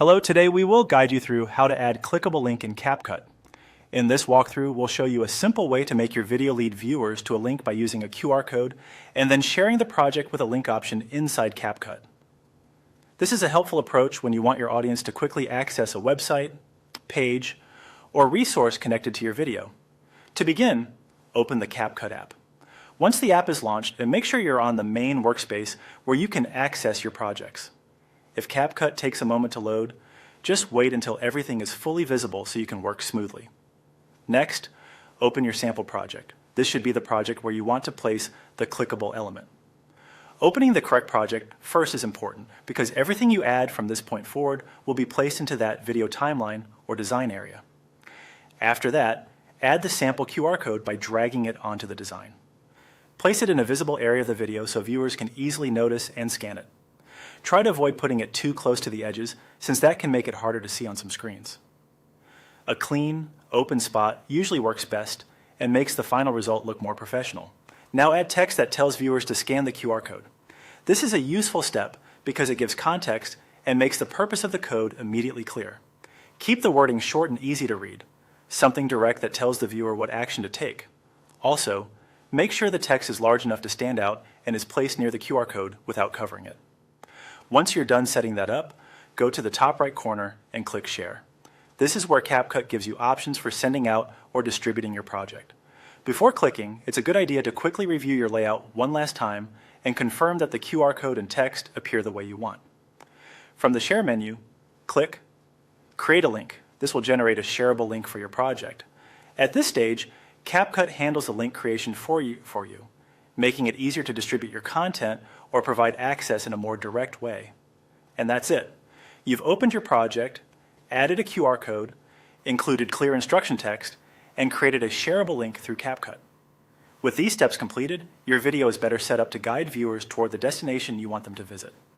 Hello, today we will guide you through how to add clickable link in CapCut. In this walkthrough, we'll show you a simple way to make your video lead viewers to a link by using a QR code and then sharing the project with a link option inside CapCut. This is a helpful approach when you want your audience to quickly access a website, page, or resource connected to your video. To begin, open the CapCut app. Once the app is launched, make sure you're on the main workspace where you can access your projects. If CapCut takes a moment to load, just wait until everything is fully visible so you can work smoothly. Next, open your sample project. This should be the project where you want to place the clickable element. Opening the correct project first is important because everything you add from this point forward will be placed into that video timeline or design area. After that, add the sample QR code by dragging it onto the design. Place it in a visible area of the video so viewers can easily notice and scan it. Try to avoid putting it too close to the edges, since that can make it harder to see on some screens. A clean, open spot usually works best and makes the final result look more professional. Now add text that tells viewers to scan the QR code. This is a useful step because it gives context and makes the purpose of the code immediately clear. Keep the wording short and easy to read, something direct that tells the viewer what action to take. Also, make sure the text is large enough to stand out and is placed near the QR code without covering it. Once you're done setting that up, go to the top right corner and click Share. This is where CapCut gives you options for sending out or distributing your project. Before clicking, it's a good idea to quickly review your layout one last time and confirm that the QR code and text appear the way you want. From the Share menu, click Create a Link. This will generate a shareable link for your project. At this stage, CapCut handles the link creation for you, making it easier to distribute your content or provide access in a more direct way. And that's it. You've opened your project, added a QR code, included clear instruction text, and created a shareable link through CapCut. With these steps completed, your video is better set up to guide viewers toward the destination you want them to visit.